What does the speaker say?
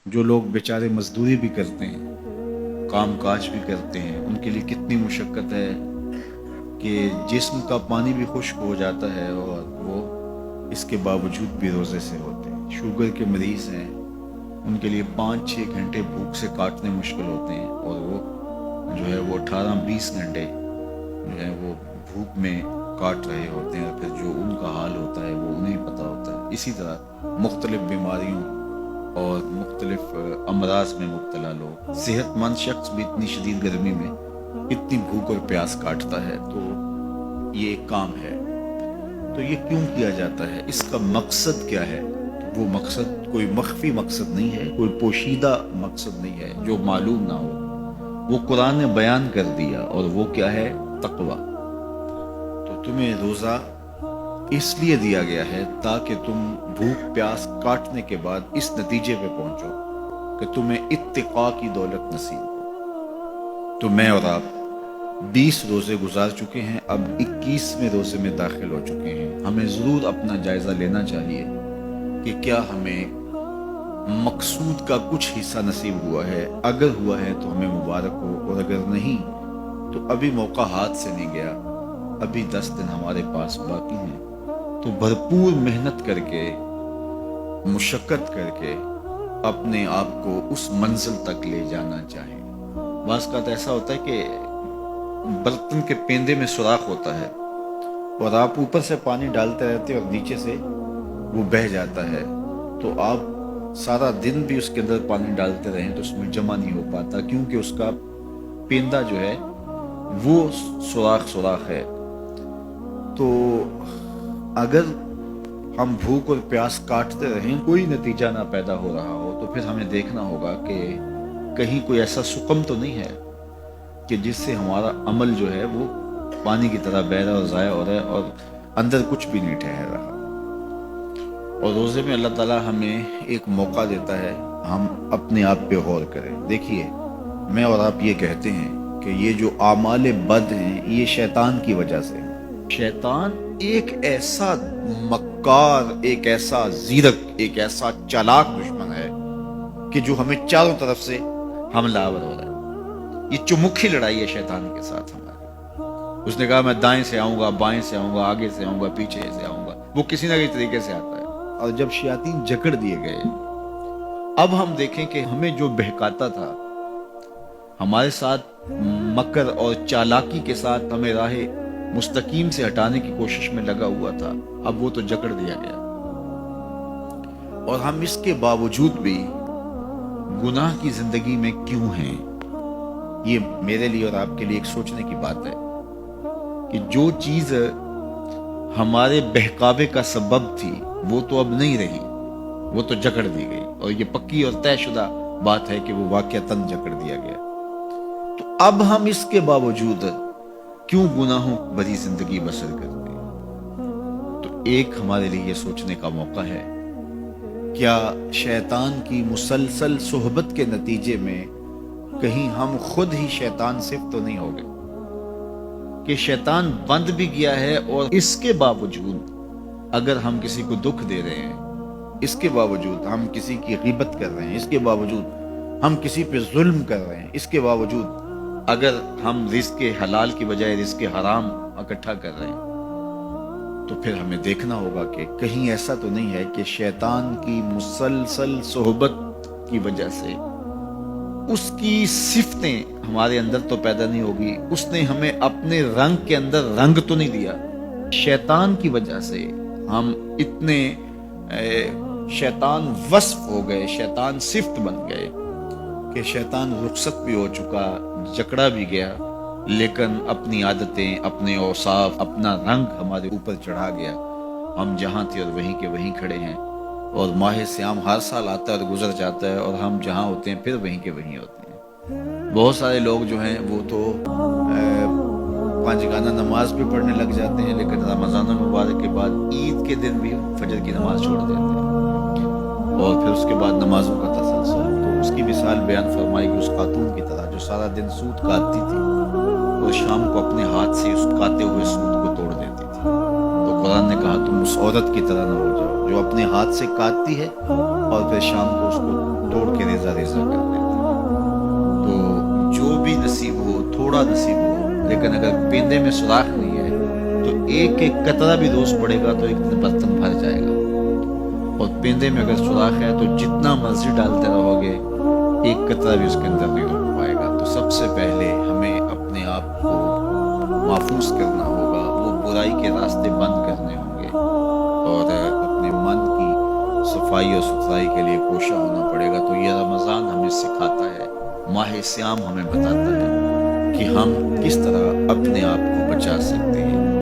جو لوگ بیچارے مزدوری بھی کرتے ہیں، کام کاج بھی کرتے ہیں، ان کے لیے کتنی مشقت ہے کہ جسم کا پانی بھی خشک ہو جاتا ہے اور وہ اس کے باوجود بھی روزے سے ہوتے ہیں۔ شوگر کے مریض ہیں، ان کے لیے 5-6 گھنٹے بھوک سے کاٹنے مشکل ہوتے ہیں، اور وہ جو ہے وہ 18-20 گھنٹے جو ہے وہ بھوک میں کاٹ رہے ہوتے ہیں، اور پھر جو ان کا حال ہوتا ہے وہ انہیں پتہ ہوتا ہے۔ اسی طرح مختلف بیماریوں اور مختلف امراض میں مبتلا لوگ، صحت مند شخص بھی اتنی شدید گرمی میں اتنی بھوک اور پیاس کاٹتا ہے، تو یہ ایک کام ہے۔ تو یہ کیوں کیا جاتا ہے؟ اس کا مقصد کیا ہے؟ وہ مقصد کوئی مخفی مقصد نہیں ہے، کوئی پوشیدہ مقصد نہیں ہے جو معلوم نہ ہو، وہ قرآن نے بیان کر دیا، اور وہ کیا ہے؟ تقوی۔ تو تمہیں روزہ اس لیے دیا گیا ہے تاکہ تم بھوک پیاس کاٹنے کے بعد اس نتیجے پہ پہنچو کہ تمہیں اتقاء کی دولت نصیب ہو۔ تو میں اور آپ 20 روزے گزار چکے ہیں، اب 21ویں روزے میں داخل ہو چکے ہیں۔ ہمیں ضرور اپنا جائزہ لینا چاہیے کہ کیا ہمیں مقصود کا کچھ حصہ نصیب ہوا ہے۔ اگر ہوا ہے تو ہمیں مبارک ہو، اور اگر نہیں تو ابھی موقع ہاتھ سے نہیں گیا، ابھی 10 دن ہمارے پاس باقی ہیں۔ تو بھرپور محنت کر کے، مشقت کر کے اپنے آپ کو اس منزل تک لے جانا چاہیے۔ بعض اوقات ایسا ہوتا ہے کہ برتن کے پیندے میں سوراخ ہوتا ہے، اور آپ اوپر سے پانی ڈالتے رہتے ہیں اور نیچے سے وہ بہہ جاتا ہے، تو آپ سارا دن بھی اس کے اندر پانی ڈالتے رہیں تو اس میں جمع نہیں ہو پاتا، کیونکہ اس کا پیندہ جو ہے وہ سوراخ ہے۔ تو اگر ہم بھوک اور پیاس کاٹتے رہیں، کوئی نتیجہ نہ پیدا ہو رہا ہو، تو پھر ہمیں دیکھنا ہوگا کہ کہیں کوئی ایسا سقم تو نہیں ہے کہ جس سے ہمارا عمل جو ہے وہ پانی کی طرح بہہ رہا ہے اور ضائع ہو رہا ہے، اور اندر کچھ بھی نہیں ٹھہر رہا۔ اور روزے میں اللہ تعالیٰ ہمیں ایک موقع دیتا ہے ہم اپنے آپ پہ غور کریں۔ دیکھیے، میں اور آپ یہ کہتے ہیں کہ یہ جو اعمال بد ہیں یہ شیطان کی وجہ سے ہیں۔ شیطان ایک ایسا مکار، ایک ایسا زیرک، ایک ایسا چالاک دشمن ہے کہ جو ہمیں چاروں طرف سے حملہ آور ہو رہا ہے۔ یہ چمکھی لڑائی ہے شیطان کے ساتھ ہماری۔ اس نے کہا میں دائیں سے آؤں گا، بائیں سے آؤں گا، آگے سے آؤں گا، پیچھے سے آؤں گا، وہ کسی نہ کسی طریقے سے آتا ہے۔ اور جب شیاطین جکڑ دیے گئے، اب ہم دیکھیں کہ ہمیں جو بہکاتا تھا، ہمارے ساتھ مکر اور چالاکی کے ساتھ ہمیں راہ مستقیم سے ہٹانے کی کوشش میں لگا ہوا تھا، اب وہ تو جکڑ دیا گیا، اور ہم اس کے باوجود بھی گناہ کی زندگی میں کیوں ہیں؟ یہ میرے لیے اور آپ کے لیے ایک سوچنے کی بات ہے کہ جو چیز ہمارے بہکاوے کا سبب تھی وہ تو اب نہیں رہی، وہ تو جکڑ دی گئی، اور یہ پکی اور طے شدہ بات ہے کہ وہ واقعتاً جکڑ دیا گیا۔ تو اب ہم اس کے باوجود کیوں گناہوں بھری زندگی بسر کرتے ہیں؟ تو ایک ہمارے لیے یہ سوچنے کا موقع ہے، کیا شیطان کی مسلسل صحبت کے نتیجے میں کہیں ہم خود ہی شیطان صرف تو نہیں ہو گئے کہ شیطان بند بھی گیا ہے، اور اس کے باوجود اگر ہم کسی کو دکھ دے رہے ہیں، اس کے باوجود ہم کسی کی غیبت کر رہے ہیں، اس کے باوجود ہم کسی پہ ظلم کر رہے ہیں، اس کے باوجود اگر ہم رزق حلال کی بجائے رزق حرام اکٹھا کر رہے ہیں، تو پھر ہمیں دیکھنا ہوگا کہ کہیں ایسا تو نہیں ہے کہ شیطان کی مسلسل صحبت کی وجہ سے اس کی صفتیں ہمارے اندر تو پیدا نہیں ہوگی، اس نے ہمیں اپنے رنگ کے اندر رنگ تو نہیں دیا۔ شیطان کی وجہ سے ہم اتنے شیطان وصف ہو گئے، شیطان صفت بن گئے کہ شیطان رخصت بھی ہو چکا، جکڑا بھی گیا، لیکن اپنی عادتیں، اپنے اوصاف، اپنا رنگ ہمارے اوپر چڑھا گیا۔ ہم جہاں تھے اور وہیں کے وہیں کھڑے ہیں، اور ماہ سیام ہر سال آتا ہے اور گزر جاتا ہے، اور ہم جہاں ہوتے ہیں پھر وہیں کے وہیں ہوتے ہیں۔ بہت سارے لوگ جو ہیں وہ تو 5 گانا نماز بھی پڑھنے لگ جاتے ہیں، لیکن رمضان المبارک کے بعد عید کے دن بھی فجر کی نماز چھوڑ دیتے ہیں، اور پھر اس کے بعد نمازوں کا تسلسل۔ تو اس کی مثال بیان فرمائی کہ اس خاتون کی طرح جو سارا دن سوت کاٹتی تھی اور شام کو اپنے ہاتھ سے اس کاتے ہوئے سوت کو توڑ دیتی تھی۔ تو قرآن نے کہا تم اس عورت کی طرح نہ ہو جاؤ جو اپنے ہاتھ سے کاٹتی ہے اور پھر شام کو اس کو توڑ کے ریزہ ریزہ کر دیتے ہیں۔ تو جو بھی نصیب ہو، تھوڑا نصیب ہو، لیکن اگر پیندے میں سوراخ نہیں ہے تو ایک ایک قطرہ بھی روز پڑے گا تو ایک دن برتن بھر جائے گا، اور پیندے میں اگر سوراخ ہے تو جتنا مرضی ڈالتے رہو گے ایک قطرہ بھی اس کے اندر نہیں رک پائے گا۔ تو سب سے پہلے ہمیں اپنے آپ کو محفوظ کرنا ہوگا، وہ برائی کے راستے بند کرنے ہوں گے، اور اپنے من کی صفائی اور ستھرائی کے لیے کوشاں ہونا پڑے گا۔ تو یہ رمضان ہمیں سکھاتا ہے، ماہ سیام ہمیں بتاتا ہے کہ ہم کس طرح اپنے آپ کو بچا سکتے ہیں۔